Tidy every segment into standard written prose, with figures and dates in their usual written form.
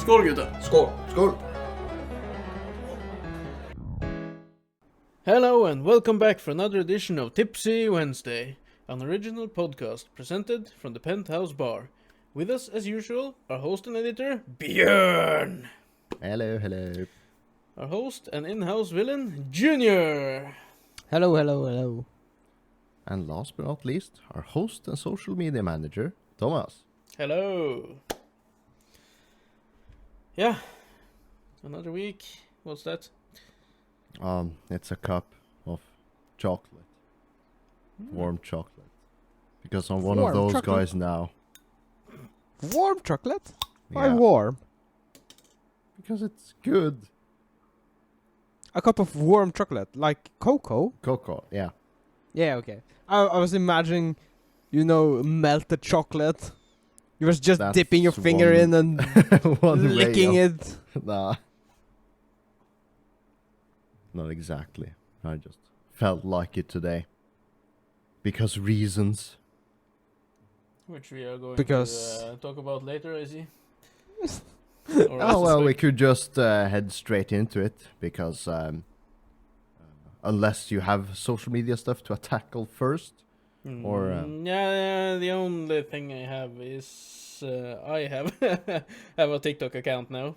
Skål gutta! Skål! Skål! Hello and welcome back for another edition of Tipsy Wednesday, an original podcast presented from the Penthouse Bar. With us, as usual, our host and editor, Bjørn. Hello, hello. Our host and in-house villain, Junior. Hello, hello, hello. And last but not least, our host and social media manager, Thomas. Hello. Yeah, another week. What's that? It's a cup of chocolate. Warm chocolate. Because I'm one of Warm those chocolate? guys now. Warm chocolate? Why Yeah. warm? Because it's good. A cup of warm chocolate, like cocoa? Cocoa, yeah. Yeah, okay. I was imagining, melted chocolate. You was just That's dipping your finger one- in and One way licking of- it. Nah. Not exactly. I just felt like it today. Because reasons. Which we are going Because- to talk about later, I see. Or Oh, well, we suspect. could just head straight into it. Because unless you have social media stuff to tackle first. or, Yeah, the only thing I have is I have have a TikTok account now,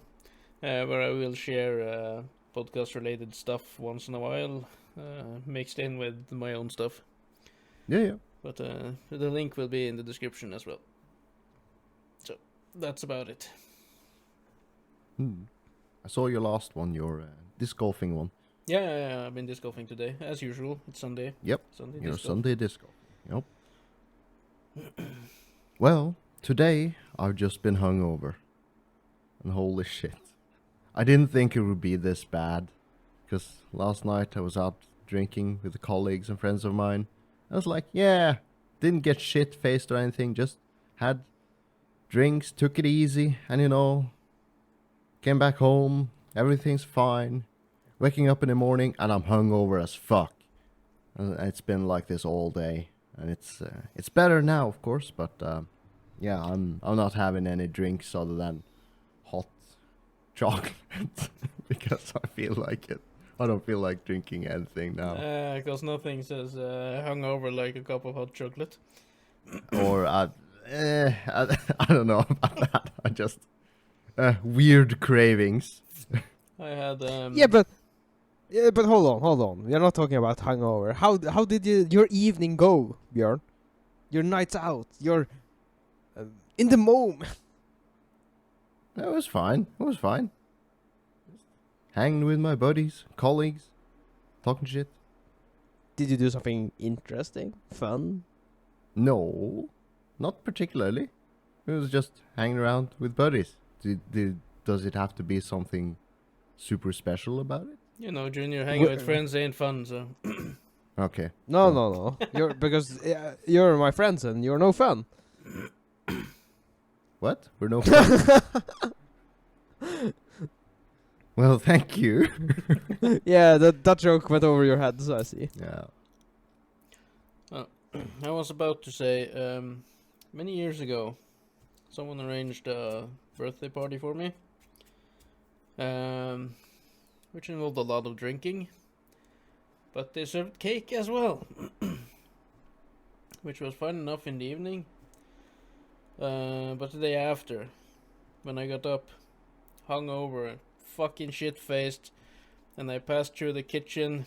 where I will share podcast related stuff once in a while, mixed in with my own stuff. Yeah. But the link will be in the description as well. So that's about it. I saw your last one, your disc golfing one. Yeah, I've been disc golfing today as usual. It's Sunday. Yep, Sunday your disc golf. Sunday disc golf. Yep. Well, today I've just been hungover. And holy shit. I didn't think it would be this bad. Because last night I was out drinking with the colleagues and friends of mine. I was like, yeah, didn't get shit-faced or anything. Just had drinks, took it easy. And came back home. Everything's fine. Waking up in the morning and I'm hungover as fuck. And it's been like this all day. And it's better now, of course, but yeah, I'm not having any drinks other than hot chocolate because I feel like it. I don't feel like drinking anything now. Because nothing says hungover like a cup of hot chocolate. Or I don't know about that. I just weird cravings. I had Yeah, but hold on. We're not talking about hangover. How did your evening go, Bjørn? Your nights out, your in the moment. It was fine. Hanging with my buddies, colleagues, talking shit. Did you do something interesting, fun? No, not particularly. It was just hanging around with buddies. Does it have to be something super special about it? Junior hanging with friends ain't fun, so. Okay. No. You're because you're my friends and you're no fun. What? We're no friends? Well, thank you. Yeah, that joke went over your head, so I see. Yeah. I was about to say, many years ago, someone arranged a birthday party for me, which involved a lot of drinking, but they served cake as well, which was fun enough in the evening. But the day after, when I got up, hungover, fucking shit-faced, and I passed through the kitchen,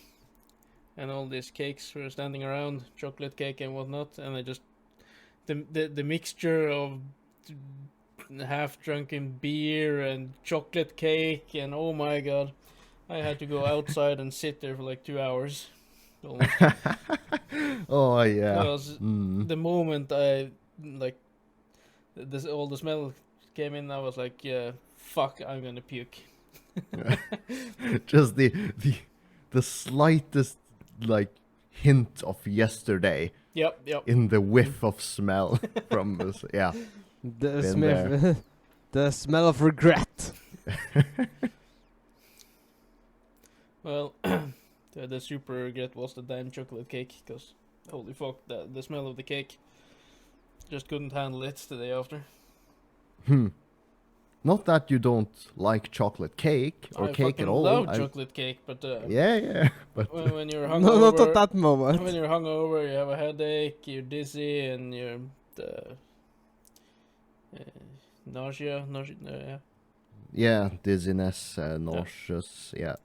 and all these cakes were standing around, chocolate cake and whatnot, and I just the mixture of half-drunken beer and chocolate cake, and oh my god, I had to go outside and sit there for like 2 hours. Almost. Oh yeah. Because the moment I like all the smell came in, I was like, yeah, fuck, I'm gonna puke. Just the slightest like hint of yesterday Yep. in the whiff of smell from us. Yeah. The Been smell, the smell of regret. Well, the super regret was the damn chocolate cake, because holy fuck, the smell of the cake. Just couldn't handle it the day after. Not that you don't like chocolate cake or I cake fucking at all. love chocolate cake, but Yeah, but when you're hungover, No, not at that moment. when you're hungover, you have a headache, you're dizzy, and you're nausea, yeah. yeah, dizziness, nauseous, yeah.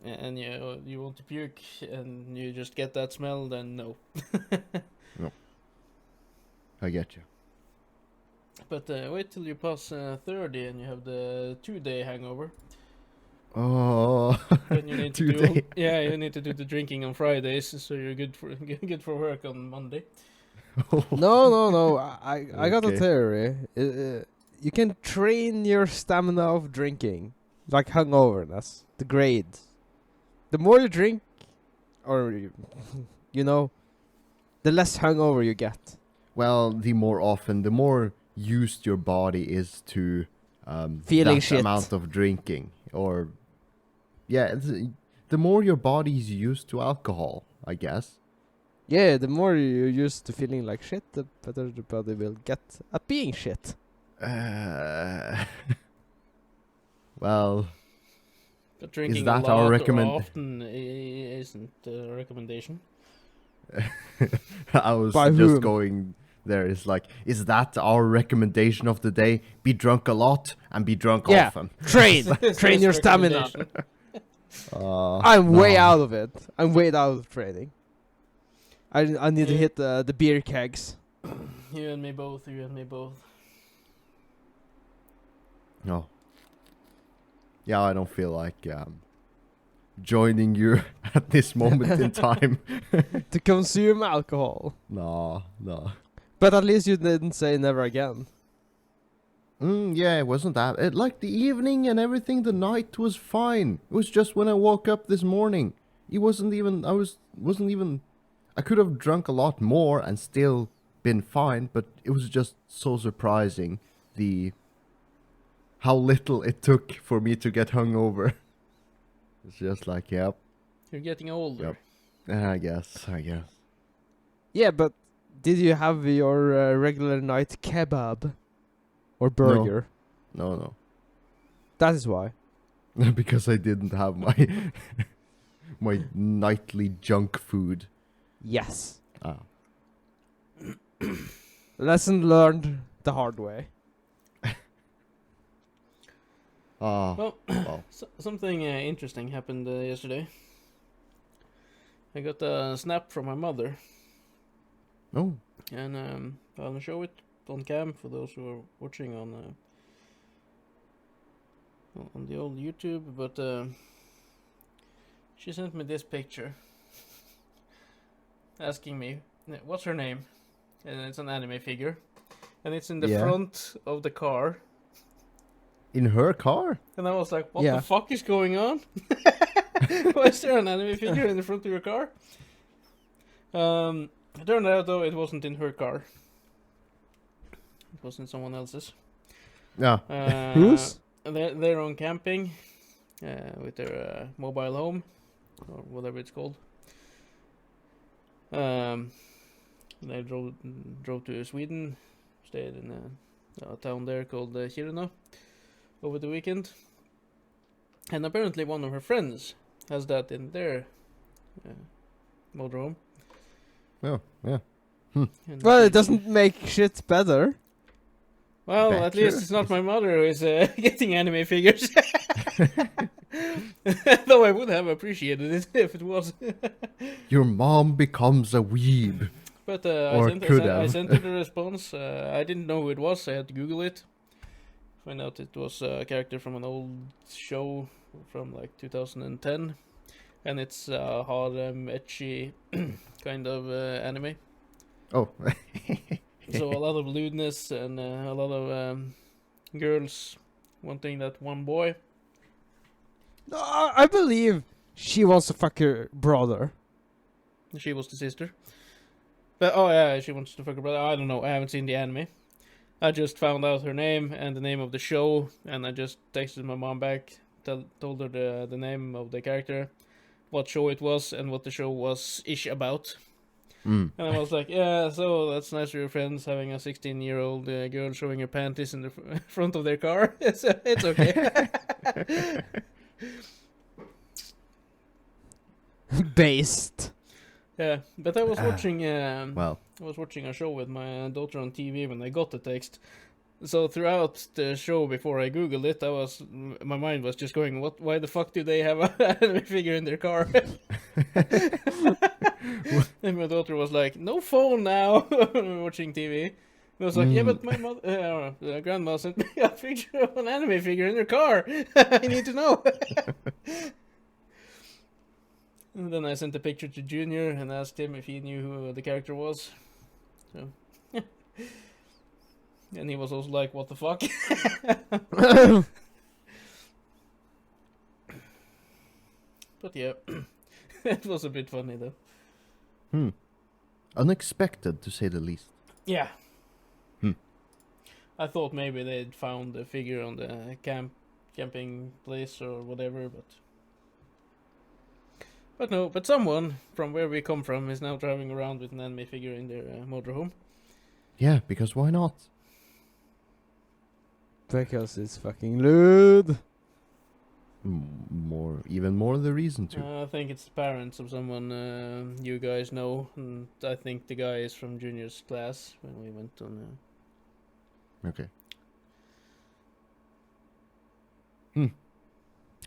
And you want to puke, and you just get that smell, then no. No, I get you. But wait till you pass 30 and you have the 2-day hangover. Oh, Then you need to 2 day. you need to do the drinking on Fridays, so you're good for work on Monday. No. I got a Okay. theory. You can train your stamina of drinking, like hungoverness, the grade. The more you drink, or you know, the less hungover you get. Well, the more used your body is to Feeling that shit. amount of drinking, or the more your body is used to alcohol, I guess. Yeah, the more you're used to feeling like shit, the better the body will get at being shit. Well, But drinking that a our lot recommend- or often isn't a recommendation. I was By just whom? going there. It's like, is that our recommendation of the day? Be drunk a lot and be drunk Yeah. often. Train! It's Train just your stamina! recommendation. I'm way no. out of it. I'm way out of training. I need to hit the beer kegs. You and me both. No. Yeah, I don't feel like joining you at this moment in time. To consume alcohol. No. But at least you didn't say never again. Yeah, it wasn't that. Like the evening and everything, the night was fine. It was just when I woke up this morning. It wasn't even. I could have drunk a lot more and still been fine, but it was just so surprising how little it took for me to get hungover. It's just like, yep. You're getting older. I guess. Yeah, but did you have your regular night kebab? Or burger? No. That is why. Because I didn't have my my nightly junk food. Yes. Ah. Lesson learned the hard way. Well, Well. something interesting happened yesterday. I got a snap from my mother, Oh. and I'll show it on cam for those who are watching on the old YouTube. But she sent me this picture, asking me what's her name, and it's an anime figure, and it's in the Yeah. front of the car. In her car? And I was like, what Yeah. the fuck is going on? Why is there an anime figure in the front of your car? It turned out, though, it wasn't in her car. It was in someone else's. Yeah. Whose? They're on camping with their mobile home, or whatever it's called. They drove to Sweden, stayed in a town there called Kiruna over the weekend. And apparently one of her friends has that in their motorhome. Oh, yeah. And Well, she- it doesn't make shit better. Well, at Better. least it's not my mother who is getting anime figures. Though I would have appreciated it if it was. Your mom becomes a weeb. But Or I could have. sent her the response. I didn't know who it was. I had to Google it. Find out it was a character from an old show from like 2010. And it's harem, ecchi kind of anime. Oh. So a lot of lewdness and a lot of girls wanting that one boy. No, I believe she wants to fuck her brother. She was the sister. But oh yeah, she wants to fuck her brother. I don't know. I haven't seen the anime. I just found out her name and the name of the show, and I just texted my mom back, told her the name of the character, what show it was, and what the show was ish about. Mm. And I was like, yeah, so that's nice for your friends having a 16-year-old girl showing her panties in the front of their car. It's okay. Based. Yeah, but I was watching. Well, I was watching a show with my daughter on TV when I got the text. So throughout the show, before I googled it, my mind was just going, "What? Why the fuck do they have an anime figure in their car?" And my daughter was like, "No phone now." Watching TV. I was like, "Yeah, but my grandma sent me a picture of an anime figure in her car. I need to know." And then I sent a picture to Junior and asked him if he knew who the character was. So, and he was also like, "What the fuck?" But yeah, it was a bit funny though. Unexpected to say the least. Yeah. Hmm. I thought maybe they'd found the figure on the camping place or whatever, but no. But someone from where we come from is now driving around with an anime figure in their motorhome. Yeah, because why not? Because it's fucking lewd. Even more the reason to. I think it's the parents of someone you guys know, and I think the guy is from Junior's class when we went on. Okay.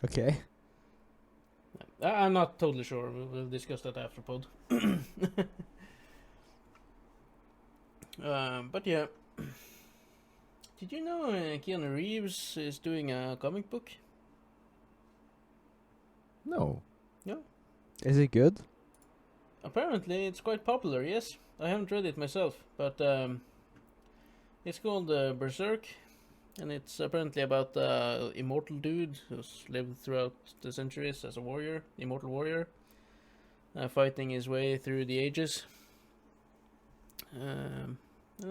Okay. I'm not totally sure. We'll discuss that after pod. But yeah. Did you know Keanu Reeves is doing a comic book? No. Is it good? Apparently, it's quite popular. Yes, I haven't read it myself, but it's called Berserk, and it's apparently about the immortal dude who's lived throughout the centuries as a warrior, immortal warrior, fighting his way through the ages. And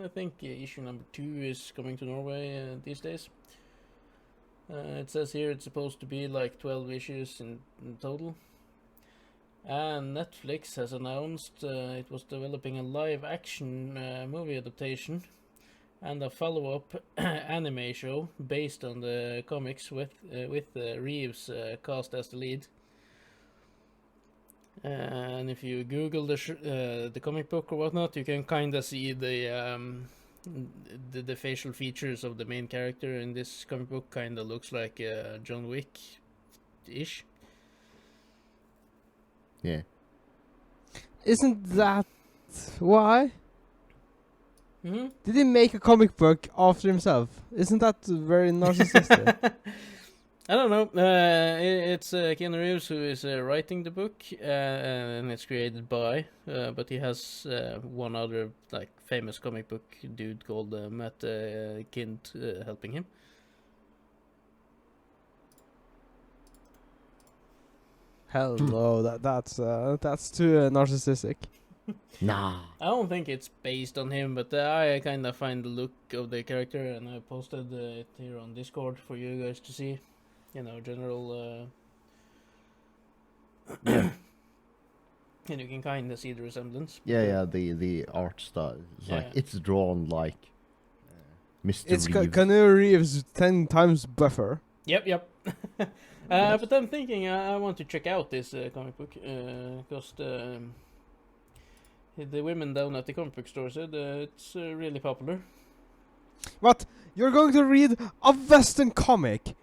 I think issue number 2 is coming to Norway these days. It says here it's supposed to be like 12 issues in total. And Netflix has announced it was developing a live-action movie adaptation and a follow-up anime show based on the comics with Reeves cast as the lead. And if you Google the comic book or whatnot, you can kind of see the facial features of the main character in this comic book. Kind of looks like John Wick-ish. Yeah. Isn't that why? Mm-hmm. Did he make a comic book after himself? Isn't that very narcissistic? I don't know. It's Keanu Reeves who is writing the book, and it's created by. But he has one other like famous comic book dude called Matt Kint helping him. Hell no, that's too narcissistic. Nah. I don't think it's based on him, but I kind of find the look of the character, and I posted it here on Discord for you guys to see. You know, general. And you can kind of see the resemblance. Yeah. The art style. It's like it's drawn like Mr. It's Reeves. Keanu Reeves 10 times buffer. Yep. But I'm thinking I want to check out this comic book because the women down at the comic book store said it's really popular. What? You're going to read a Western comic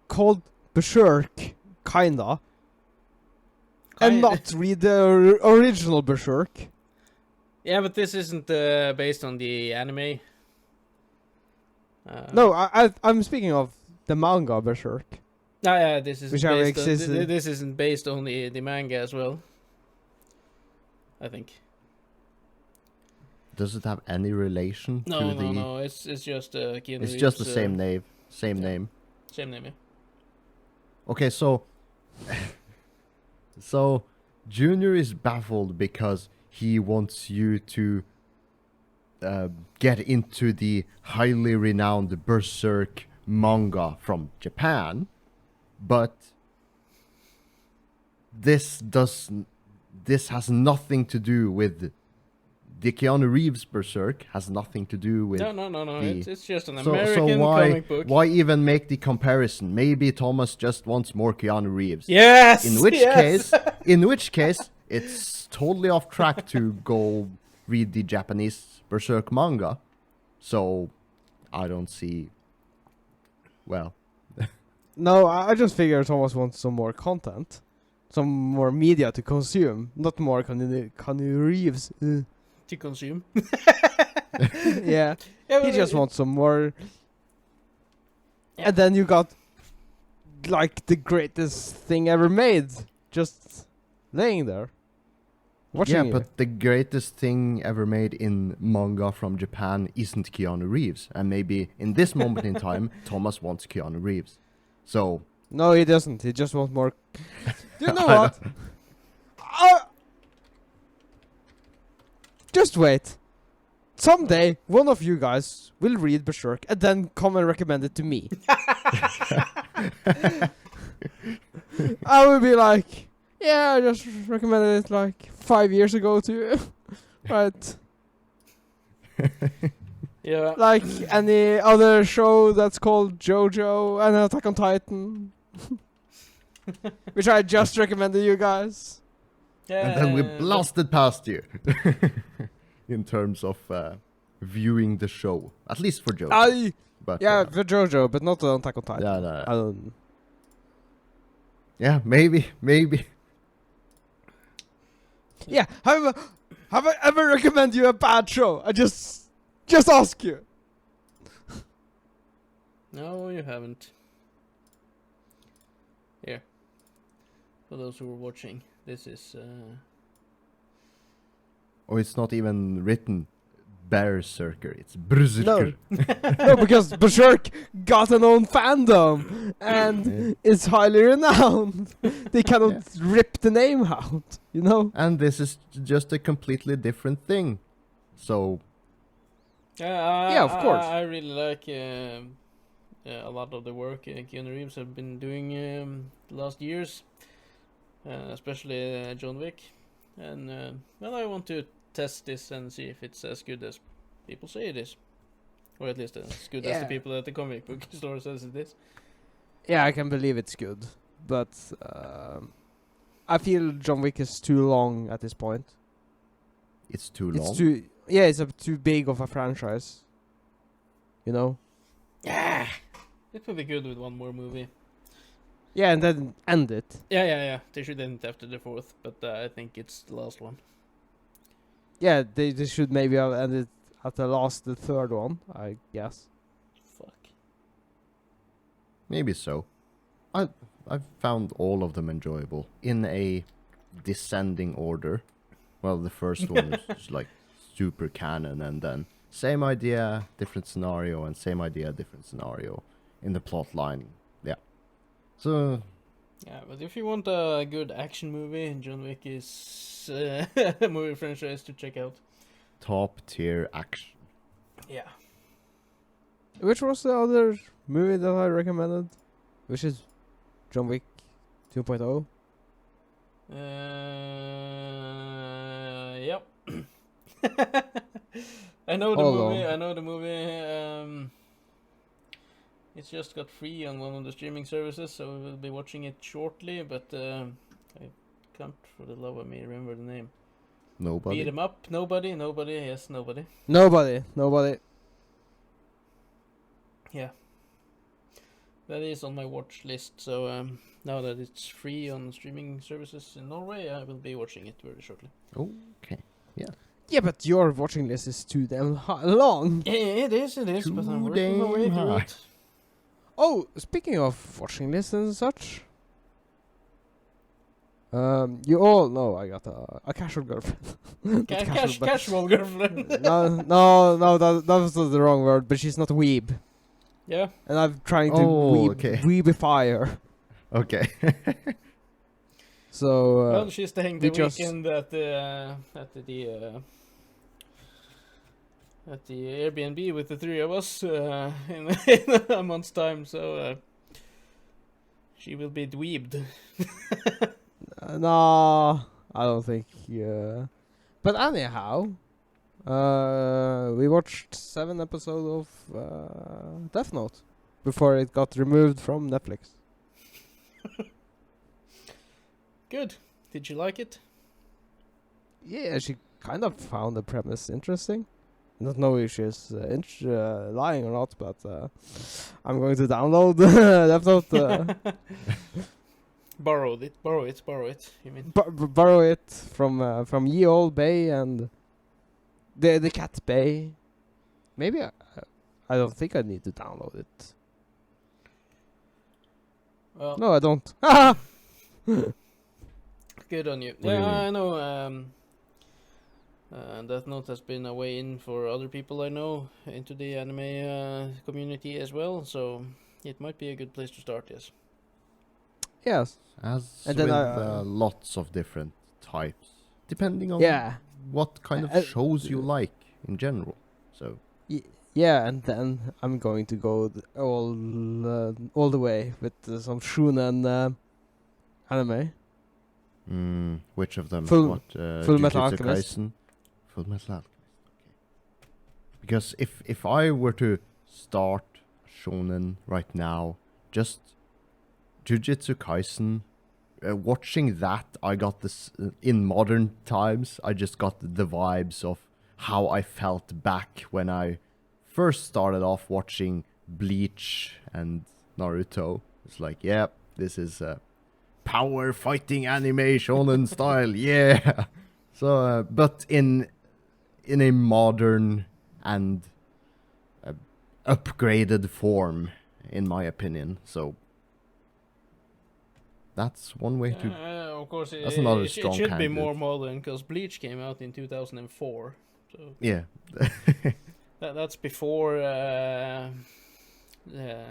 called Berserk, kinda, and not read the original Berserk? Yeah, but this isn't based on the anime. No, I'm speaking of the manga Berserk. Yeah, this is Which based existed. this isn't based on the manga as well. I think. Does it have any relation to the... No. It's just Keanu It's just the Reeves, same name. Same name. Same name, yeah. Okay, so... so, Junior is baffled because he wants you to get into the highly renowned Berserk manga from Japan, but this has nothing to do with the Keanu Reeves Berserk has nothing to do with. No. It's just an So American comic book. why even make the comparison? Maybe Thomas just wants more Keanu Reeves. Yes. In which yes! case, it's totally off track to go read the Japanese Berserk manga. So, I don't see. Well, No, I just figure Thomas wants some more content. Some more media to consume. Not more Keanu Reeves. To consume. Yeah. Yeah, He but just it- wants some more. Yeah. And then you got like the greatest thing ever made, just laying there, watching yeah, you. but the greatest thing ever made in manga from Japan isn't Keanu Reeves. And maybe in this moment in time, Thomas wants Keanu Reeves. So, No, he doesn't. He just wants more. You know I what? Just wait. Someday, one of you guys will read Berserk and then come and recommend it to me. I will be like, yeah, I just recommended it like 5 years ago to you. Right. Yeah. Like any other show that's called JoJo and Attack on Titan. Which I just recommended you guys. and then we but- blasted past you. In terms of viewing the show. At least for Joe. But, Yeah, for JoJo, but not on Attack on Titan. yeah, no. I don't. Yeah, maybe. Yeah, have I ever recommended you a bad show? I just ask you. No, you haven't. Here. For those who were watching, this is Or it's not even written Berserker, it's Berserker. No, because Berserk got an own fandom and is highly renowned. They cannot rip the name out, you know? And this is just a completely different thing. So, Yeah, of course. I really like a lot of the work Keanu Reeves have been doing the last years, especially John Wick. And well, I want to test this and see if it's as good as people say it is, or at least as good as the Yeah. people at the comic book store says it is. Yeah, I can believe it's good. But I feel John Wick is too long at this point. it's too long. It's too... Yeah, it's too big of a franchise. You know? Yeah, it would be good with one more movie. Yeah, and then end it. Yeah. They should end it after the fourth, but I think it's the last one. Yeah, they should maybe have ended at the third one, I guess. Fuck. Maybe so. I've found all of them enjoyable in a descending order. Well, the first one is like super canon, and then same idea, different scenario, and same idea, different scenario in the plot line. Yeah. So, Yeah, but if you want a good action movie, John Wick is a movie franchise to check out. top tier action. Yeah. Which was the other movie that I recommended? Which is John Wick 2.0. Yep. I know the Hold movie. on. I know the movie. It's just got free on one of the streaming services, so we will be watching it shortly. But I can't, for the love of me, remember the name. Nobody. Beat 'em up. Nobody. Yes, nobody. Nobody. Yeah. That is on my watch list. So now that it's free on streaming services in Norway, I will be watching it very shortly. Okay. Yeah, but your watching list is too damn long. Yeah, it is. But I'm Too working my way damn through high. it. Oh, speaking of watching lists and such. You all know I got a casual girlfriend. Not casual, but- Casual girlfriend. no, that was the wrong word, but she's not a weeb. Yeah. And I'm trying to Okay. weebify her. Okay. So, Well, she's staying the we just- weekend at the Airbnb with the three of us in a month's time. So she will be dweebed. no, I don't think, but anyhow, We watched 7 episodes of Death Note before it got removed from Netflix. Good. Did you like it? Yeah, she kind of found the premise interesting. I don't know if she's lying or not, but I'm going to download Death Note. Borrow it. You mean? Borrow it from Ye Old Bay and the Cat Bay. Maybe I don't think I need to download it. Well, No, I don't. good on you. What do you Yeah, mean? I know. Death Note has been a way in for other people I know into the anime community as well, so it might be a good place to start. Yes. Yes. As And with then lots of different types, depending on Yeah. what kind of shows you like in general. So Yeah, and then I'm going to go all the way with some shonen anime. which of them? Full- What? Full Metal Jujutsu Alchemist. Kaisen? Full Metal Alchemist. Okay. Because if I were to start shonen right now, just Jujutsu Kaisen, watching that, I got this in modern times. I just got the vibes of how I felt back when I first started off watching Bleach and Naruto. It's like, yeah, this is power fighting anime shonen style, yeah. So, but in a modern and upgraded form, in my opinion. So that's one way to. Of course, That's another it strong should be candidate. more modern because Bleach came out in 2004. So Yeah. that's before.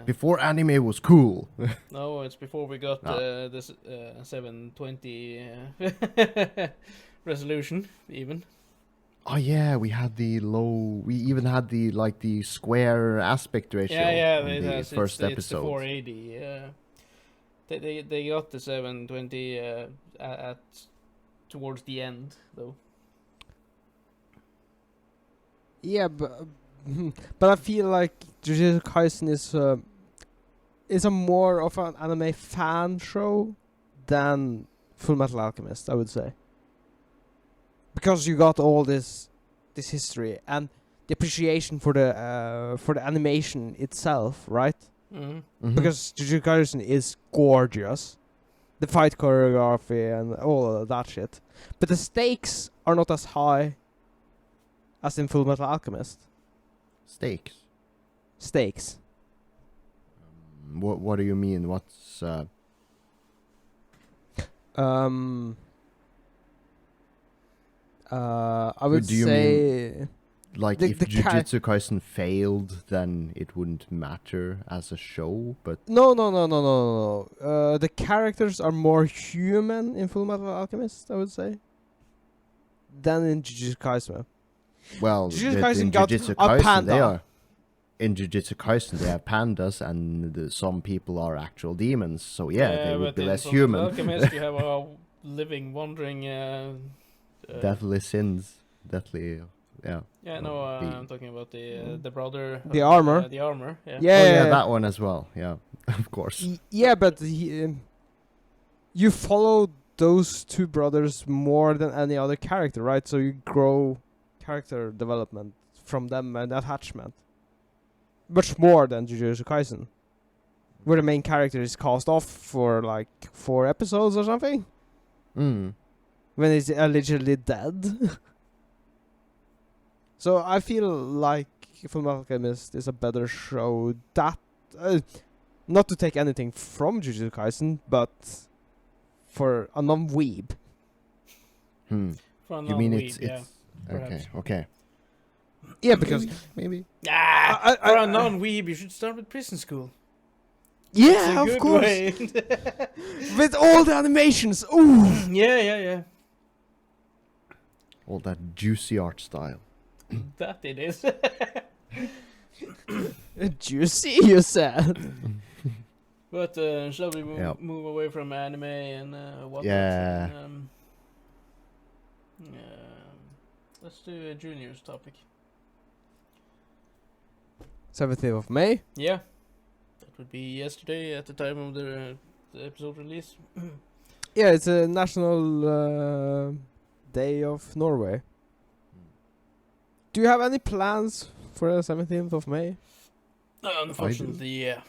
Before anime was cool. No, it's before we got No. this 720 resolution even. Oh yeah, we had the low. We even had the square aspect ratio. Yeah, on it the has. first It's the episode. 480. They got the 720 at towards the end though. Yeah, but I feel like Jujutsu Kaisen is a more of an anime fan show than Full Metal Alchemist, I would say. Because you got all this history and the appreciation for the animation itself, right? Mm-hmm. Mhm. Because Jujutsu Kaisen is gorgeous, the fight choreography and all of that shit. But the stakes are not as high as in Full Metal Alchemist. Stakes. Stakes. What do you mean? What's I would do you say like The- if the char- Jujutsu Kaisen failed, then it wouldn't matter as a show. But no. The characters are more human in Full Metal Alchemist, I would say, than in Jujutsu Kaisen. well, Jujutsu in Kaisen got Jujutsu a Kaisen they panda. are. In Jujutsu Kaisen, they have pandas, and some people are actual demons. So yeah, they would but be in less Fullmetal human. Alchemist, you have a living, wandering. Deathly sins, deathly. Yeah. Yeah, no, the- I'm talking about the brother. The of, armor. the armor. Yeah. Yeah, Oh yeah, that one as well. Yeah, of course. Yeah, but you follow those two brothers more than any other character, right? So you grow character development from them and attachment much more than Jujutsu Kaisen, where the main character is cast off for like 4 episodes or something Mm. when he's allegedly dead. So I feel like Fullmetal Alchemist is a better show. That not to take anything from Jujutsu Kaisen, but for a non-weeb. Hmm. For a You mean non-weeb, it's yeah, okay? perhaps. Okay. Yeah, because maybe. Ah, I- for I- a non-weeb, you should start with prison school. yeah, It's a of good course, way. with all the animations. Ooh, yeah. All that juicy art style. That it is. juicy, you said. But shall we Yeah. move away from anime and whatnot? Yeah. And, Let's do a juniors topic. 17th of May. Yeah, that would be yesterday at the time of the episode release. Yeah, it's a national day of Norway. Do you have any plans for the 17th of May? Unfortunately, yeah.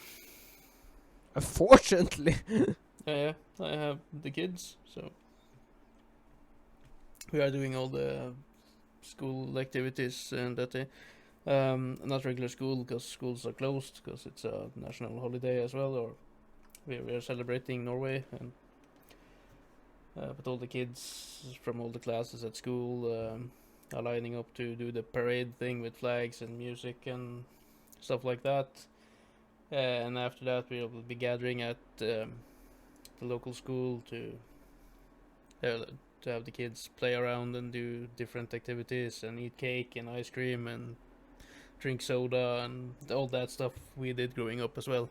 Unfortunately. Yeah, I have the kids, so we are doing all the school activities and that day. Not regular school because schools are closed because it's a national holiday as well, or we are celebrating Norway, and but all the kids from all the classes at school are lining up to do the parade thing with flags and music and stuff like that. And after that, we will be gathering at the local school to have the kids play around and do different activities and eat cake and ice cream and drink soda and all that stuff we did growing up as well.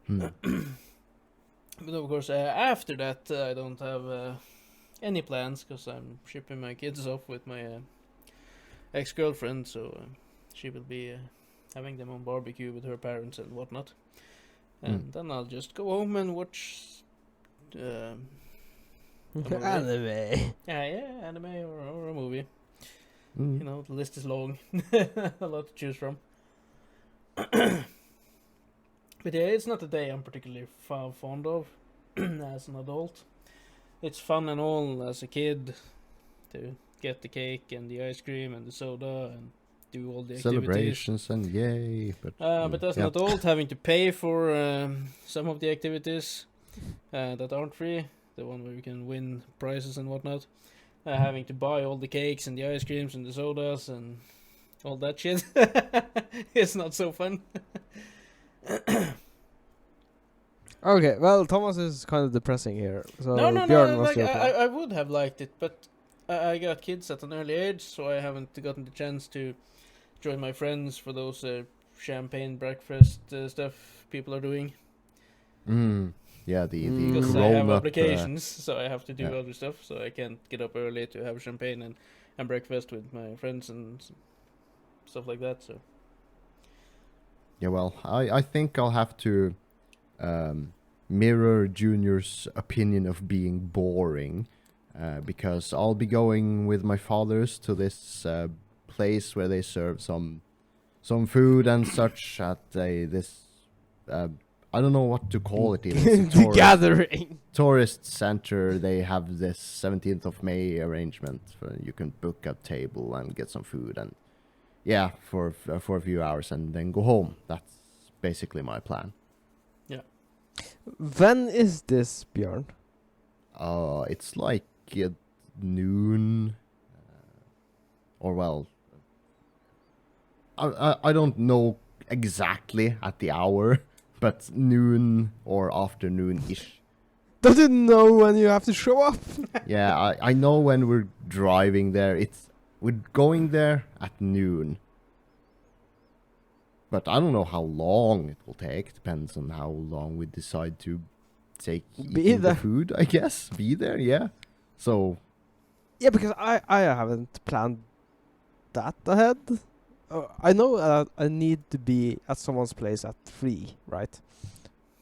Hmm. But of course, after that, I don't have any plans because I'm shipping my kids off with my ex-girlfriend, so she will be having them on barbecue with her parents and whatnot. And then I'll just go home and watch Anime. yeah, anime or a movie. Mm. You know, the list is long. A lot to choose from. But yeah, it's not a day I'm particularly fond of as an adult. It's fun and all as a kid to get the cake and the ice cream and the soda and do all the activities. Celebrations and yay. But as an adult, having to pay for some of the activities that aren't free, the one where you can win prizes and whatnot, having to buy all the cakes and the ice creams and the sodas and all that shit, it's not so fun. Okay, well, Thomas is kind of depressing here. So No, Bjørn, what's like, your plan? I would have liked it, but I got kids at an early age, so I haven't gotten the chance to join my friends for those champagne breakfast stuff people are doing. Yeah, the Because I have roll-up, obligations, so I have to do yeah. other stuff, so I can't get up early to have champagne and breakfast with my friends and stuff like that, so... Yeah, well, I think I'll have to mirror Junior's opinion of being boring, because I'll be going with my fathers to this place where they serve some food and such at this I don't know what to call it even. It's a The gathering. tourist center. They have this 17th of May arrangement. You can book a table and get some food and yeah, for a few hours and then go home. That's basically my plan. When is this, Bjørn? It's like at noon, or well, I don't know exactly at the hour, but noon or afternoon-ish. Don't you know when you have to show up? Yeah, I know when we're driving there. We're going there at noon. But I don't know how long it will take. Depends on how long we decide to take eating the food, I guess. Be there, yeah. So... Yeah, because I haven't planned that ahead. I know I need to be at someone's place at 3, right?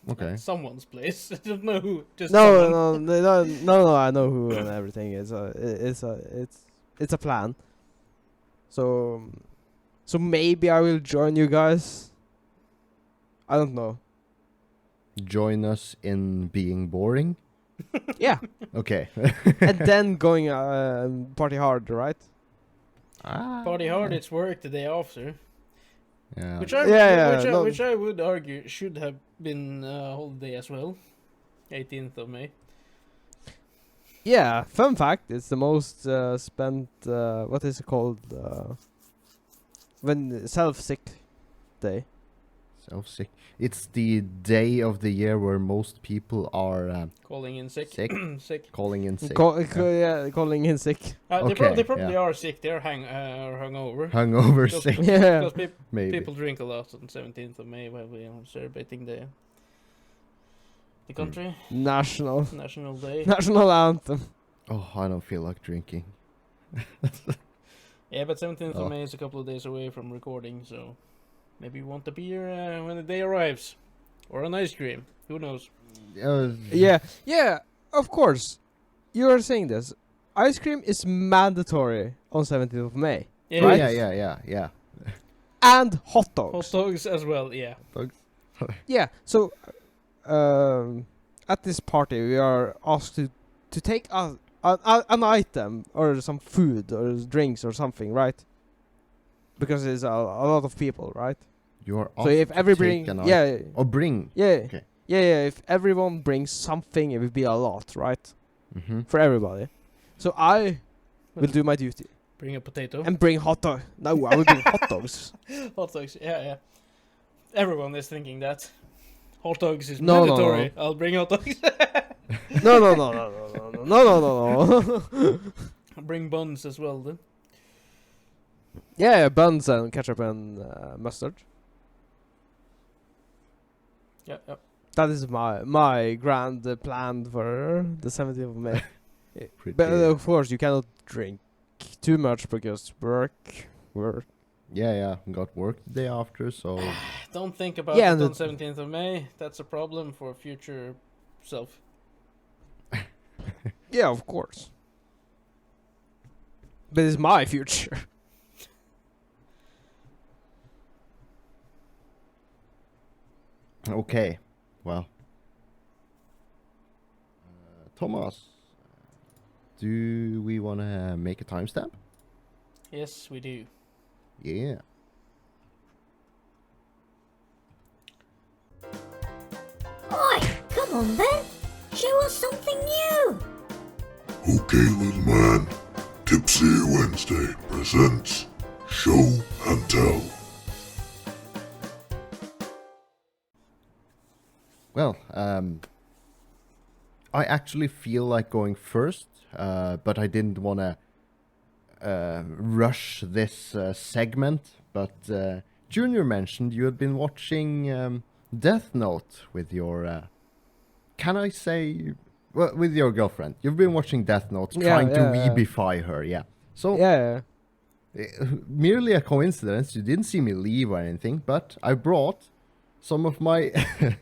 Okay. Someone's place. I don't know who. Just No, someone. no, I know who and everything. It's a plan. So maybe I will join you guys. I don't know. Join us in being boring? Yeah. Okay. And then going party hard, right? Party hard, it's work the day after. Yeah. Which I would argue should have been a holiday as well. 18th of May. Yeah, fun fact, it's the most spent, what is it called? When self-sick day. Self-sick. It's the day of the year where most people are Calling in sick. sick. Calling in sick. Calling in sick. They probably are sick. They're hungover. Hungover Because- sick. Yeah. Because Maybe. people drink a lot on 17th of May while we are celebrating the country National national day. anthem. Oh, I don't feel like drinking. Yeah, but 17th Oh. of May is a couple of days away from recording, so maybe you want a beer when the day arrives. Or an ice cream. Who knows? Yeah, of course. You are saying this. Ice cream is mandatory on 17th of May. Yeah, Right? Yeah. And hot dogs. hot dogs as well, yeah. Dogs. Yeah, so at this party we are asked to take an item or some food or drinks or something, right? Because there's a lot of people, right? You are So if asked every to take bring, an yeah, or bring. yeah, Okay. yeah, if everyone brings something, it would be a lot, right? Mm-hmm. For everybody. So I will do my duty Bring a potato. and bring hot dog. No, I will bring hot dogs. Hot dogs, yeah. Everyone is thinking that. Hot dogs is No, no, mandatory. I'll bring hot dogs. No. Bring buns as well then. Yeah, buns and ketchup and mustard. Yeah. That is my grand plan for the 17th of May. Pretty. But of course, you cannot drink too much because work. Yeah. Got work the day after, so Don't think about Yeah, it and on 17th of May. That's a problem for future self. Yeah, of course. But it's my future. okay. Well, Thomas, do we want to make a timestamp? Yes, we do. Yeah. Oi, come on then. Show us something new. Okay, little man. Tipsy Wednesday presents Show and Tell. Well, I actually feel like going first, but I didn't want to rush this segment. But Junior mentioned you had been watching Death Note with your... can I say... Well, with your girlfriend. You've been watching Death Note, trying to weebify her, yeah. So, Yeah. merely a coincidence, you didn't see me leave or anything, but I brought some of my... do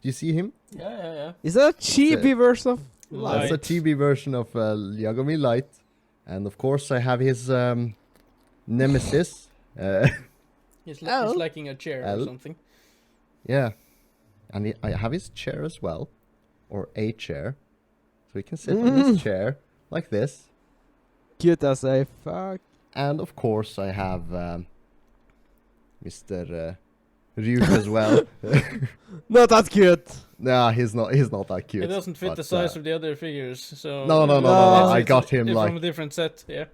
you see him? Yeah. Is that a chibi version of Light. That's a chibi version of Yagami Light. And of course I have his nemesis. He's Oh. lacking a chair L. or something. Yeah. And I have his chair as well. Or a chair. So he can sit on his chair like this. Cute as a fuck. And of course I have Mr. Ryuk as well. Not that cute. Nah, he's not that cute. It doesn't fit but, the size of the other figures, so... No, No. I got him it's like... from a different set, yeah.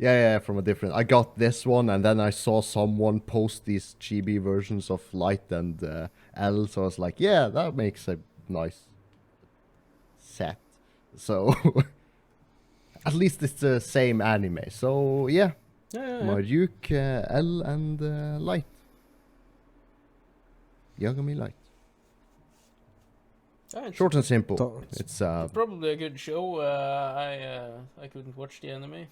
Yeah, from a different... I got this one, and then I saw someone post these chibi versions of Light and L, so I was like, yeah, that makes a nice set. So, at least it's the same anime. So, yeah, Yeah. Ryuk, L, and Light. Yagami Light. It's Short and simple. Don't- It's probably a good show. I couldn't watch the anime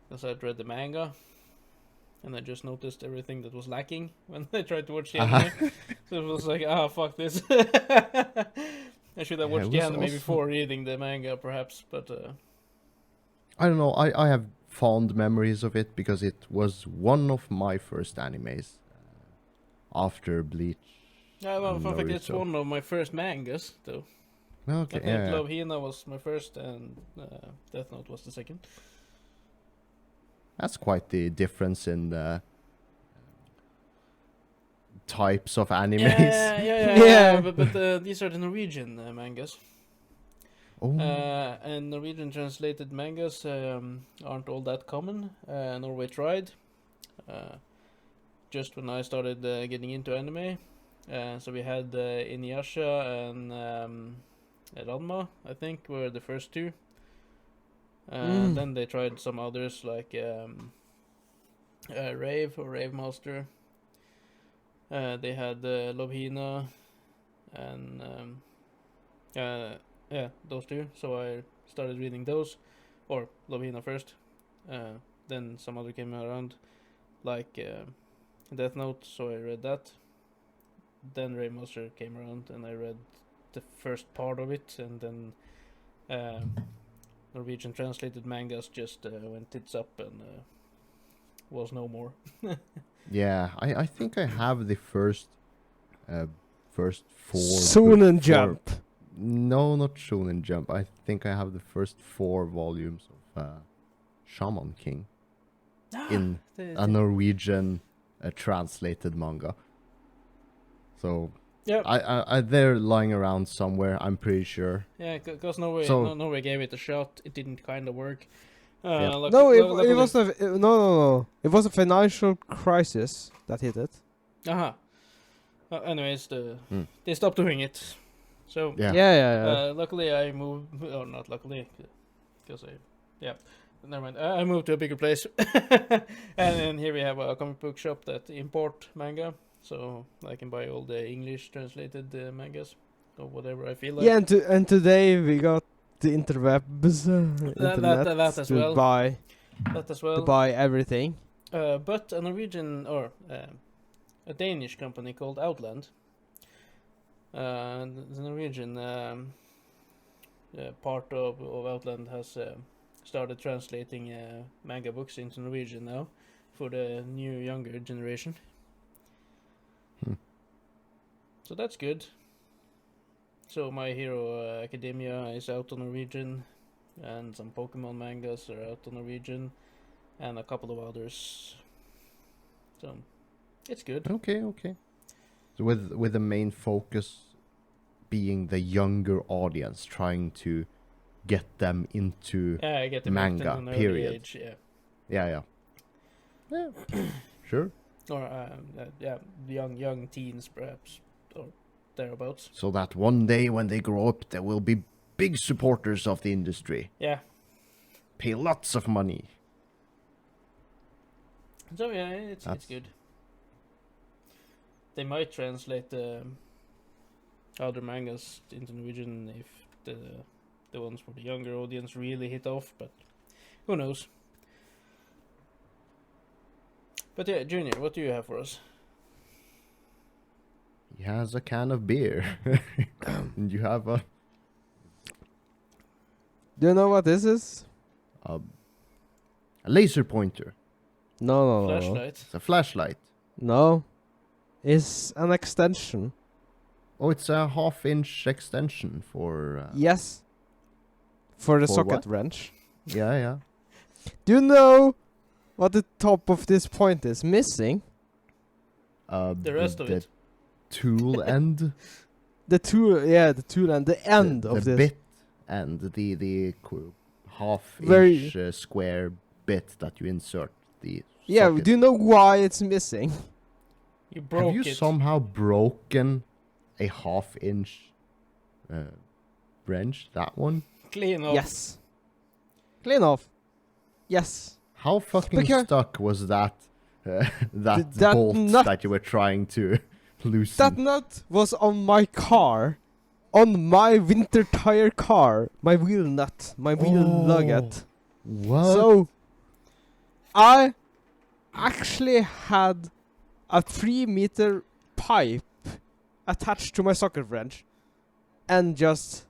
because I'd read the manga, and I just noticed everything that was lacking when I tried to watch the anime. So it was like, fuck this. I should have Yeah, watched it the was anime also- before reading the manga, perhaps. But I don't know. I have fond memories of it because it was one of my first animes after Bleach. yeah, well, And I think it's Naruto. one of my first mangas, though. Okay, I think yeah. Love Hina was my first, and Death Note was the second. That's quite the difference in the types of animes. Yeah. But these are the Norwegian mangas. Oh, And Norwegian translated mangas aren't all that common. Norway tried. Just when I started getting into anime. So we had Inuyasha and Ranma, I think, were the first two. Then they tried some others like Rave or Rave Master. They had Love Hina and yeah, those two. So I started reading those, or Lovina first. Then some other came around, like Death Note, so I read that. Then Raymaster came around, and I read the first part of it, and then Norwegian translated mangas just went tits up and was no more. Yeah, I think I have the first four. Shonen Jump. No, not Shonen Jump. I think I have the first 4 volumes of Shaman King in a Norwegian translated manga. So yeah, they're lying around somewhere. I'm pretty sure. yeah, because Norway, So- Norway gave it a shot. It didn't kind of work. Yeah. No, it was no. It was a financial crisis that hit it. Uh-huh. Anyways, Hmm. they stopped doing it. So Yeah. luckily I moved, or not luckily, because never mind. I moved to a bigger place, and then here we have a comic book shop that import manga, so I can buy all the English translated mangas or whatever I feel like. Yeah, and today we got the interwebs, internet that as to well. buy That as well. to buy everything. But a Norwegian or a Danish company called Outland. The Norwegian part of Outland has started translating manga books into Norwegian now for the new younger generation. Hmm. So that's good. So My Hero Academia is out on Norwegian, and some Pokemon mangas are out on Norwegian, and a couple of others. So it's good. Okay. So with the main focus being the younger audience, trying to get them into Yeah, I get the manga, at an early period. age, yeah. Sure. or young teens perhaps, or thereabouts. So that one day when they grow up, they will be big supporters of the industry. Yeah. Pay lots of money. So yeah, it's good. They might translate other mangas into Norwegian if the ones for the younger audience really hit off, but who knows? But yeah, Junior, what do you have for us? He has a can of beer. And you have a Do you know what this is? laser pointer. No. Flashlight. It's a flashlight. No. It's an extension. Oh, it's a 1/2-inch extension for... Yes. For the For socket what? wrench. Yeah. Do you know what the top of this point is missing? The rest of it. Tool end. The tool and the end of the this. bit end. The 1/2-inch Very- square bit that you insert the Yeah, socket. do you know why it's missing? You broke Have you it. somehow broken a 1/2-inch wrench? That one? Clean off. Yes. Clean off. Yes. How fucking Because- stuck was that that that bolt nut- that you were trying to loosen? That nut was on my car. On my winter tire car. My wheel nut. My wheel Oh. nugget. What? So, I actually had a 3-meter pipe attached to my socket wrench and just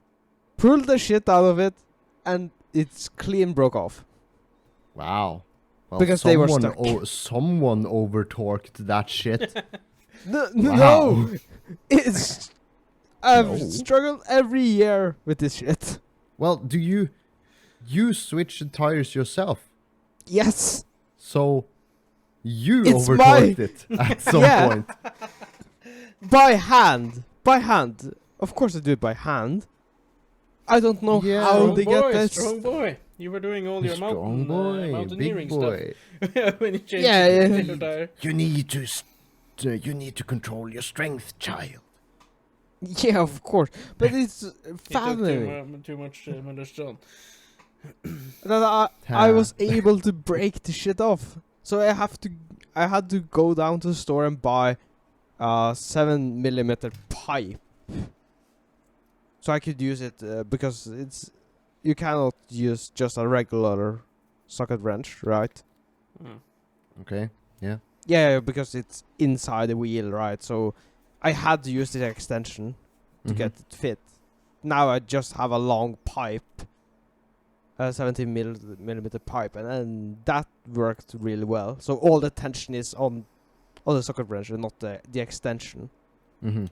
pulled the shit out of it, and it's clean broke off. Wow. Well, Because they were stuck. Someone over-torqued that shit. No, Wow. no, it's I've No. struggled every year with this shit. Well, do you switch the tires yourself? Yes, So you It's over-torqued it at some Yeah. point. by hand. By hand. Of course, I do it by hand. I don't know Yeah. how Strong they boy, get this. strong boy. You were doing all your Strong boy, mountaineering big boy. stuff when you changed Yeah, the yeah. winter tire. You need to control your strength, child. Yeah, of course, but it's He took family. too much Mother's John. That I was able to break the shit off. So I had to go down to the store and buy a 7mm pipe. So I could use it because you cannot use just a regular socket wrench, right? Mm. Okay. Yeah. Yeah, because it's inside the wheel, right? So I had to use the extension to Mhm. get it fit. Now I just have a long pipe, a 17 millimeter pipe, and then that worked really well. So all the tension is on the socket wrench and not the extension. Mhm.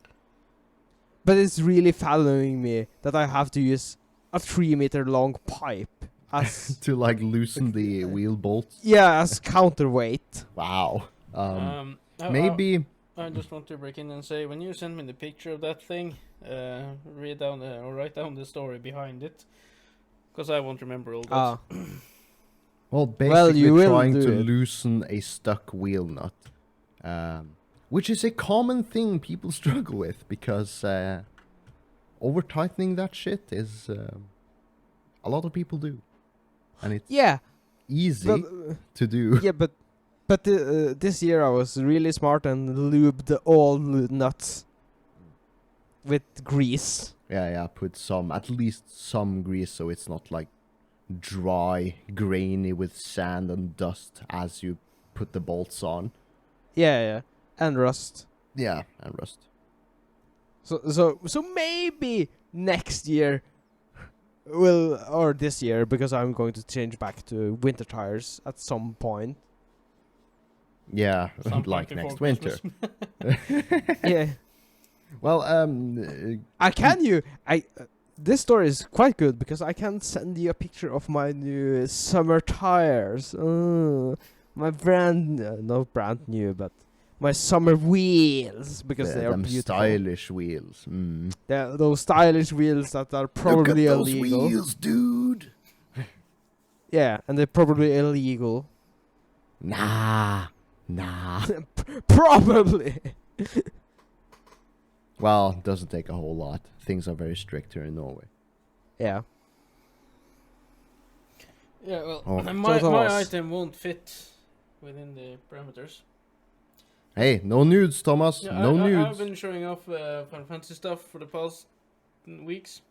But it's really following me that I have to use a 3 meter long pipe as To like loosen the wheel bolts. as counterweight. Wow. Maybe. Maybe. I just want to break in and say, when you send me the picture of that thing, write down the story behind it, because I won't remember all that. Well, Well, basically you will trying do to it. loosen a stuck wheel nut, which is a common thing people struggle with because over tightening that shit is a lot of people do, and it's Yeah, easy but to do. yeah, but this year I was really smart and lubed all nuts with grease. Yeah, put at least some grease so it's not like dry, grainy with sand and dust as you put the bolts on. Yeah, and rust. Yeah, and rust. So maybe next year or this year, because I'm going to change back to winter tires at some point. Yeah, Some point like before next winter. Christmas. Yeah, Well, this story is quite good because I can send you a picture of my new summer tires. My not brand new, but my summer wheels, because they are them beautiful. stylish wheels. Those stylish wheels that are probably Look at those illegal. wheels, dude. Yeah, and they're probably illegal. Nah. Probably. Well, it doesn't take a whole lot. Things are very strict here in Norway. Yeah. Yeah, well, Oh. my Thomas. item won't fit within the parameters. Hey, no nudes, Thomas. Yeah, No I've nudes. been showing off Final Fantasy stuff for the past weeks.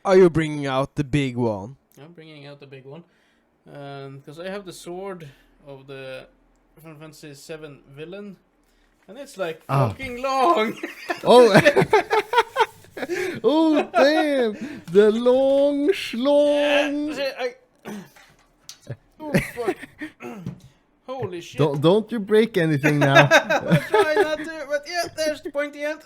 Are you bringing out the big one? I'm bringing out the big one. Because I have the sword of the Final Fantasy 7 villain. And it's like fucking long! Oh! Oh, damn! The long schlong! Oh, fuck. Holy shit. Don't you break anything now. I'm trying not to, but yeah, there's the pointy end.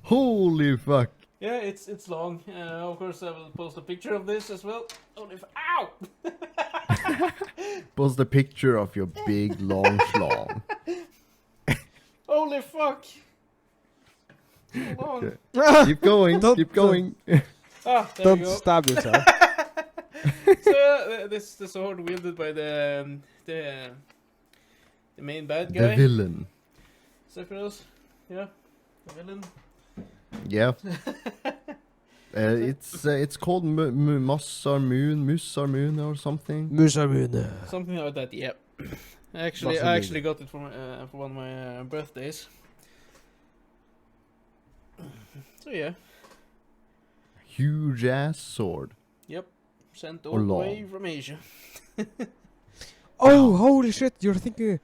Holy fuck. Yeah, it's long. Of course, I will post a picture of this as well. Ow! Post a picture of your big long schlong. Holy fuck! Hold on. Okay. Keep going, Don't- keep going. There Don't we go. stab yourself. So this the sword wielded by the main bad guy. The villain. Sephiroth. Yeah, the villain. Yeah. It's called Musarmoon or something. Musamune. Something like that. Yeah. I Possibly. actually got it for one of my birthdays. So yeah. Huge ass sword. Yep. Sent Or all the way long. from Asia. Oh, holy shit! You're thinking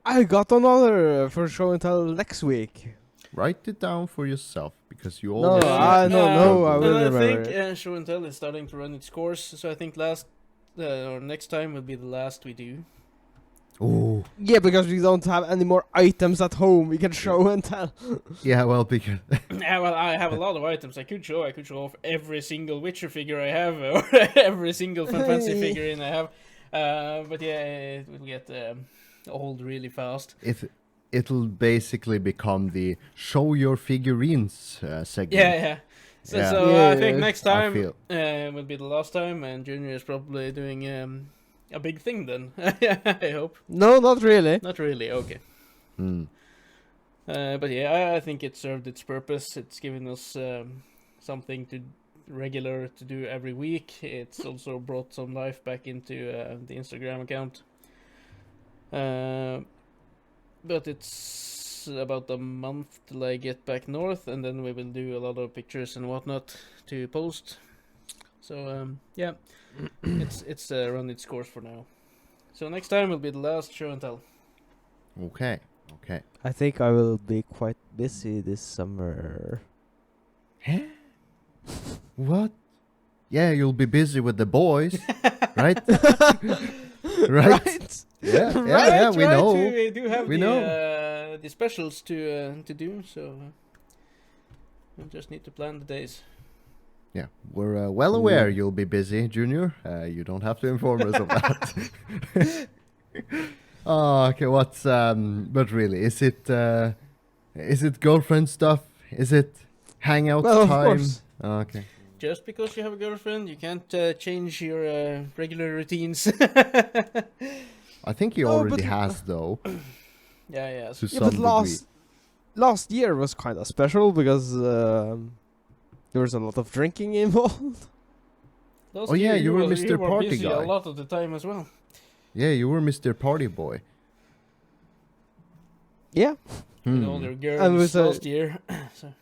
I got another for show and tell next week. Write it down for yourself because you No, always. I don't know. I will and I remember think it. Show and Tell is starting to run its course, so I think or next time will be the last we do. Oh, Yeah, because we don't have any more items at home. We can show and tell. yeah. Well, because Yeah, well, I have a lot of items I could show. I could show off every single Witcher figure I have, or every single Final Fantasy figurine I have. But yeah, it will get old really fast. it'll basically become the show your figurines segment. Yeah. So, Yeah. I think Yeah, next I time feel- will be the last time, and Junior is probably doing a big thing then. I hope. No, not really. Not really. Okay. Mm. But yeah, I think it served its purpose. It's given us something regular to do every week. It's also brought some life back into the Instagram account. But it's it's about a month till I get back north, and then we will do a lot of pictures and whatnot to post. So yeah, it's run its course for now. So next time will be the last show and tell. Okay. I think I will be quite busy this summer. Huh? What? Yeah, you'll be busy with the boys, right? Right? Yeah, we know. We do have We the specials to do, so we just need to plan the days. Yeah, we're well aware you'll be busy, Junior. You don't have to inform us of that. Oh, okay. What's but really, is it girlfriend stuff? Is it hangout Well, of time? course. Oh, okay. Just because you have a girlfriend, you can't change your regular routines. I think he No, already but- has though. Yeah. To Yeah, some but last year was kind of special because there was a lot of drinking involved. Last Oh, yeah, year you were Mr. You Party busy guy. a lot of the time as well. Yeah, you were Mr. Party Boy. Yeah, With Hmm. all your And girls with last year. So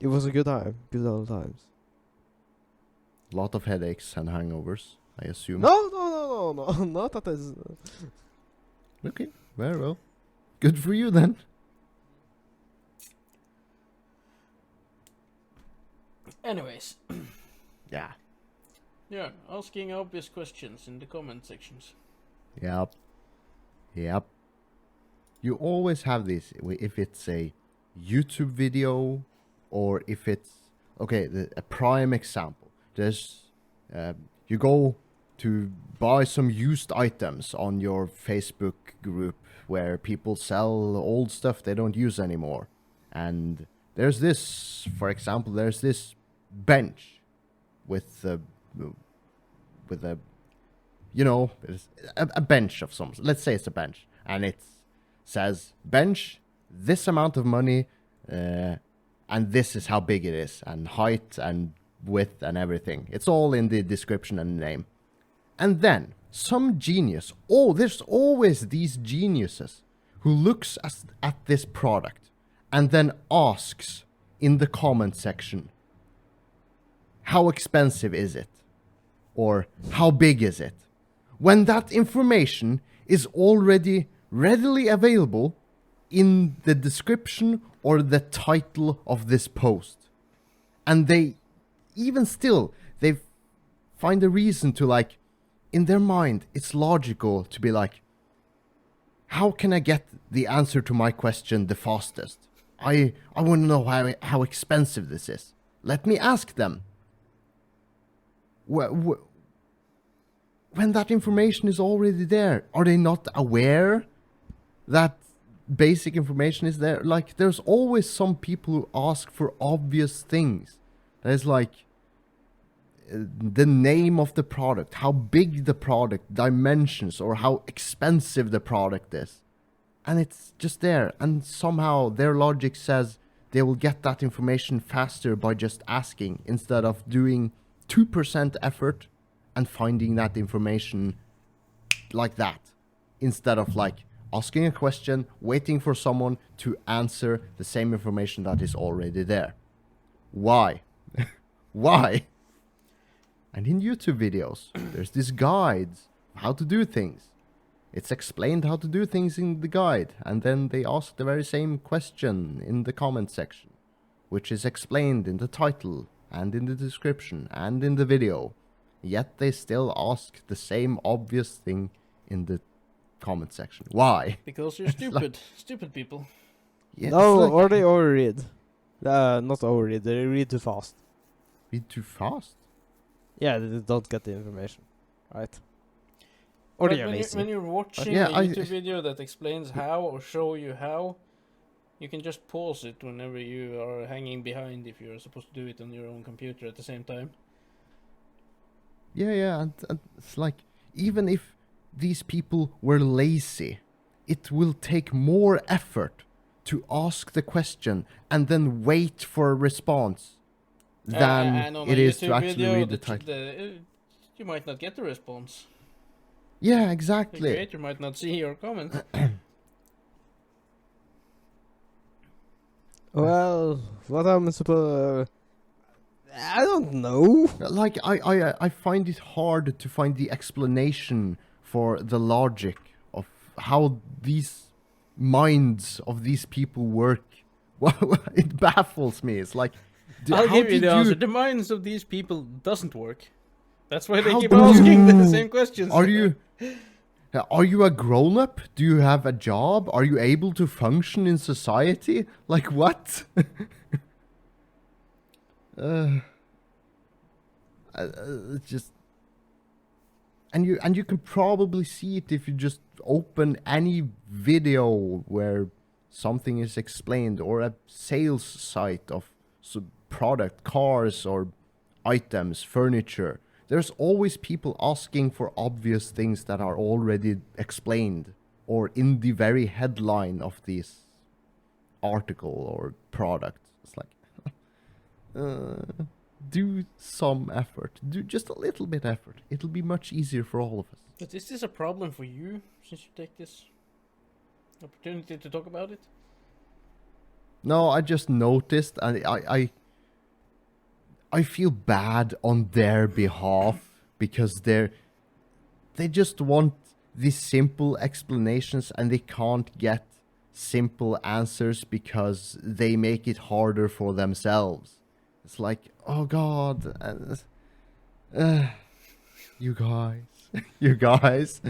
it was a good time, good old times. Lot of headaches and hangovers, I assume. No, not that is. Okay, very well. Good for you then. anyways, Yeah. yeah, asking obvious questions in the comment sections. Yep. You always have this if it's a YouTube video or if it's okay. A prime example. There's you go to buy some used items on your Facebook group where people sell old stuff they don't use anymore, and there's this, for example, there's this bench with a you know, it's a bench of some. Let's say it's a bench, and it says bench, this amount of money, and this is how big it is, and height and width and everything. It's all in the description and name. And then some genius. Oh, there's always these geniuses who looks at this product and then asks in the comment section, how expensive is it? Or how big is it? When that information is already readily available in the description or the title of this post. And they, even still, they find a reason to, like, in their mind, it's logical to be like, how can I get the answer to my question the fastest? I want to know how expensive this is. Let me ask them. When that information is already there, are they not aware that basic information is there? Like, there's always some people who ask for obvious things. There's like the name of the product, how big the product, dimensions, or how expensive the product is. And it's just there. And somehow their logic says they will get that information faster by just asking instead of doing 2% effort and finding that information like that. Instead of like asking a question, waiting for someone to answer the same information that is already there. Why? Why? And in YouTube videos, there's these guides how to do things. It's explained how to do things in the guide, and then they ask the very same question in the comment section, which is explained in the title and in the description and in the video. Yet they still ask the same obvious thing in the comment section. Why? Because you're stupid. Stupid people. Yeah, No, it's like, or they overread. Not overread, they read too fast. read too fast. Yeah, they don't get the information. Right? Or But they are lazy. when you're watching yeah, a YouTube video that explains how or show you how, you can just pause it whenever you are hanging behind if you're supposed to do it on your own computer at the same time. Yeah, and it's like, even if these people were lazy, it will take more effort to ask the question and then wait for a response than And on it a is to YouTube actually video, read the title. you might not get the response. Yeah, The exactly. creator might not see your comment. Well, what I'm supposed... I don't know. Like, I find it hard to find the explanation for the logic of how these minds of these people work. Well, it baffles me. It's like, I'll how give you did the answer. The minds of these people doesn't work. That's why they How keep do asking the you- same questions. Are you a grown-up? Do you have a job? Are you able to function in society? Like, what? It's just... And you can probably see it if you just open any video where something is explained, or a sales site of product, cars or items, furniture. There's always people asking for obvious things that are already explained or in the very headline of this article or product. It's like, do some effort. Do just a little bit effort. It'll be much easier for all of us. But is this a problem for you, since you take this opportunity to talk about it? No, I just noticed, and I feel bad on their behalf, because they just want these simple explanations, and they can't get simple answers because they make it harder for themselves. It's like, oh God, you guys, you guys.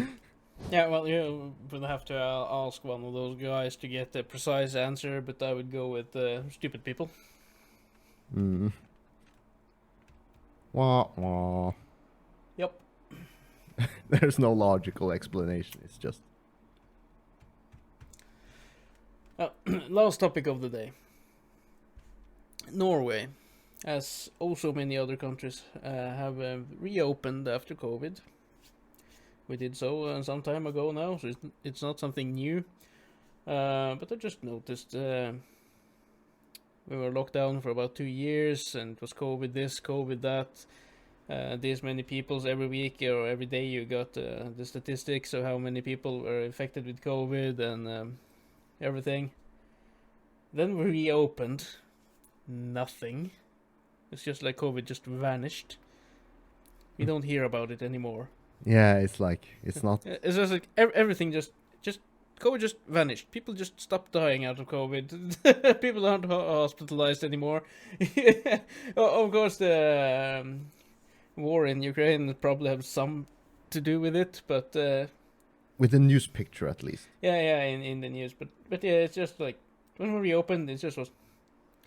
Yeah, well, you would have to ask one of those guys to get a precise answer, but I would go with stupid people. Wah, wah. Yep. There's no logical explanation. It's just... Last topic of the day. Norway, as also many other countries, have reopened after COVID. We did so some time ago now, so it's not something new. But I just noticed we were locked down for about 2 years, and it was COVID this, COVID that. This many people every week or every day you got the statistics of how many people were infected with COVID and everything. Then we reopened. Nothing. It's just like COVID just vanished. We don't hear about it anymore. Yeah, it's like, it's not... It's just like everything just COVID just vanished. People just stopped dying out of COVID. People aren't hospitalized anymore. Of course, the war in Ukraine probably have some to do with it, but with the news picture, at least. yeah, in the news, but yeah, it's just like when we reopened, it just was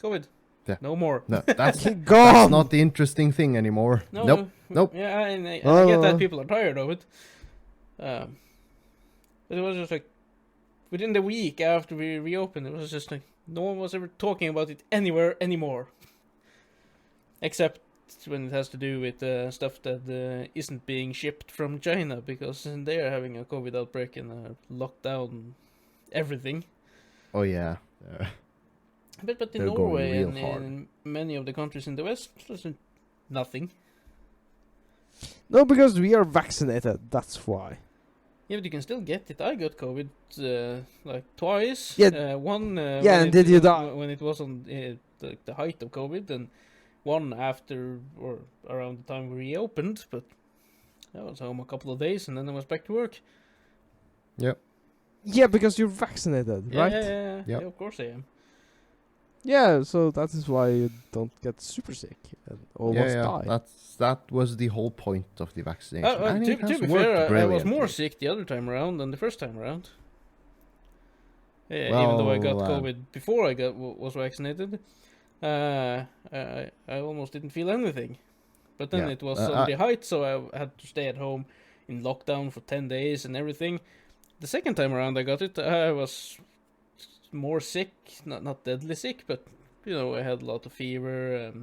COVID. Yeah. No more. No, that's Gone. not the interesting thing anymore. Nope. Yeah, and I get that people are tired of it. But it was just like within the week after we reopened, it was just like no one was ever talking about it anywhere anymore, except when it has to do with stuff that isn't being shipped from China, because they are having a COVID outbreak and locked down everything. Oh yeah. But in They're going Norway real and hard. in many of the countries in the West, there's nothing. No, because we are vaccinated. That's why. Yeah, but you can still get it. I got COVID like twice. Yeah. One. Yeah, and did you die? When it was on the height of COVID, and one after or around the time we reopened. But I was home a couple of days, and then I was back to work. Yep. Yeah, because you're vaccinated, Yeah, right? yeah, Yep. of course I am. Yeah, so that is why you don't get super sick and almost die. That was the whole point of the vaccination. And it To has be worked fair, I was brilliantly. more sick the other time around than the first time around. Even though I got COVID before I was vaccinated, I almost didn't feel anything. But then Yeah. it was on the height, so I had to stay at home in lockdown for 10 days and everything. The second time around I got it, I was more sick, not deadly sick, but I had a lot of fever.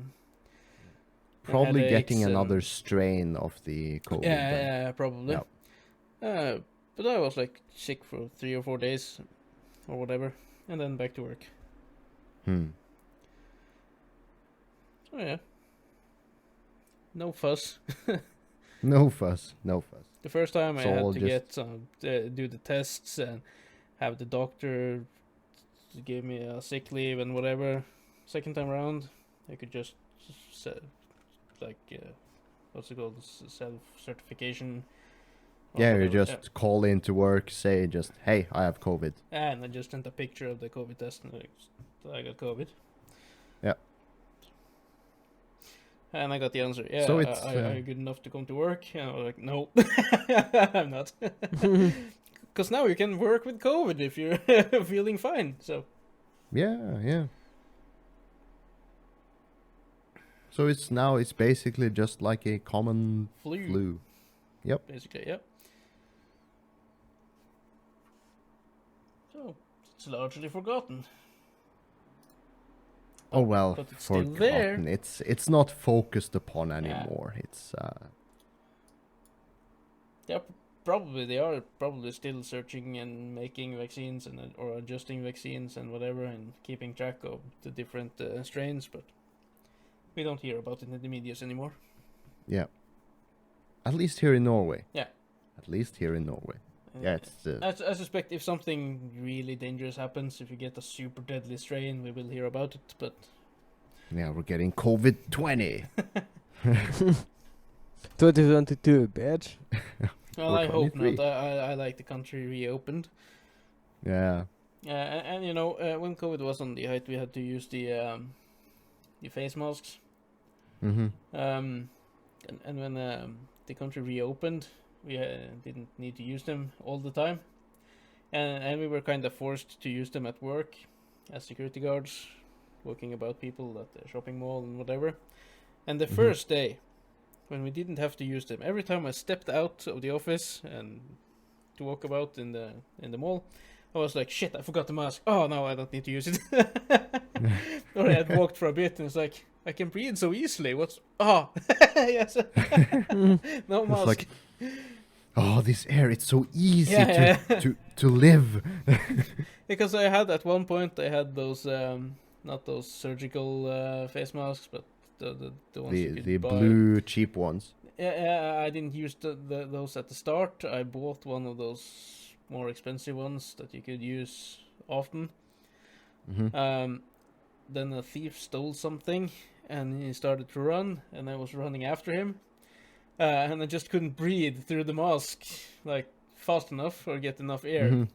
Probably headaches getting and- another strain of the COVID. then. Yeah, probably. But I was like sick for 3 or 4 days or whatever, and then back to work. So yeah. No fuss. No fuss. The first time I So had I'll to just- get some do the tests and have the doctor gave me a sick leave and whatever. Second time around, I could just what's it called, self-certification. or Yeah, you whatever. just call in to work, say just, hey, I have COVID. And I just sent a picture of the COVID test and I got COVID. Yeah. And I got the answer. Yeah, So it's, are you good enough to come to work? And I was like, no, I'm not. Because now you can work with COVID if you're feeling fine. So Yeah. So it's basically just like a common flu. Yep. basically, yeah. So it's largely forgotten. Oh well, but it's still forgotten. there. It's not focused upon anymore. It's They are probably still searching and making vaccines and or adjusting vaccines and whatever and keeping track of the different strains, but we don't hear about it in the media anymore. yeah. At least here in Norway. Yeah. At least here in Norway. Yeah, it's I suspect if something really dangerous happens, if you get a super deadly strain, we will hear about it. But yeah, we're getting COVID-20. 2022, bitch. well, Or I hope 23. not. I like the country reopened. Yeah. And you know, when COVID was on the height, we had to use the face masks. Mm-hmm. And when the country reopened, we didn't need to use them all the time, and we were kind of forced to use them at work as security guards, walking about people at the shopping mall and whatever. And the first day, when we didn't have to use them, every time I stepped out of the office and to walk about in the mall, I was like, shit, I forgot the mask. Oh no, I don't need to use it. Or I had walked for a bit and it's like, I can breathe so easily. Yes. No mask. It's like, oh, this air, it's so easy Yeah. to live. Because I had at one point I had those not those surgical face masks, but the ones you could the buy. blue cheap ones. Yeah, I didn't use those at the start. I bought one of those more expensive ones that you could use often. Mm-hmm. Then a thief stole something, and he started to run, and I was running after him, and I just couldn't breathe through the mask like fast enough or get enough air. Mhm.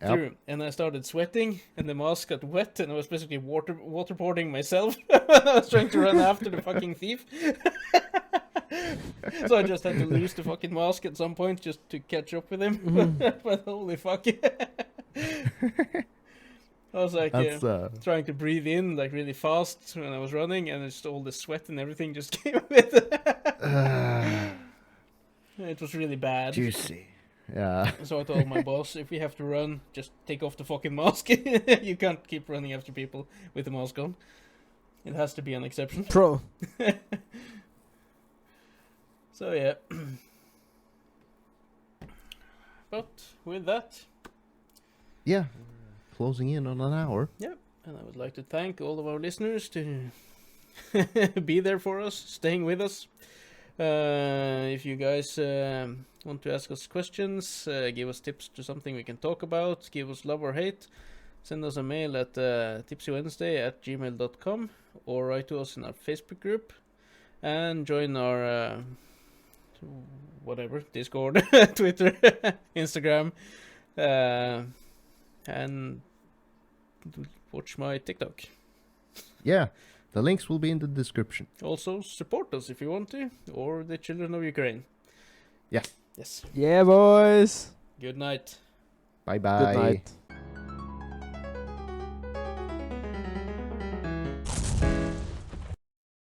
Yep. Through, and I started sweating, and the mask got wet, and I was basically waterboarding myself when I was trying to run after the fucking thief. So I just had to lose the fucking mask at some point just to catch up with him. But holy fuck. I was like That's trying to breathe in like really fast when I was running, and just all the sweat and everything just came with it. It was really bad. juicy. Yeah. So I told my boss, if we have to run, just take off the fucking mask. You can't keep running after people with the mask on. It has to be an exception. Pro. So yeah. But with that, Yeah. Closing in on an hour. and I would like to thank all of our listeners to be there for us, staying with us. If you guys want to ask us questions, give us tips to something we can talk about, give us love or hate, send us a mail at tipsywednesday@gmail.com or write to us in our Facebook group and join our whatever, Discord, Twitter, Instagram, and watch my TikTok. Yeah. The links will be in the description. Also, support us if you want to, or the children of Ukraine. Yeah. Yes. Yeah, boys. Good night. Bye bye. Good night.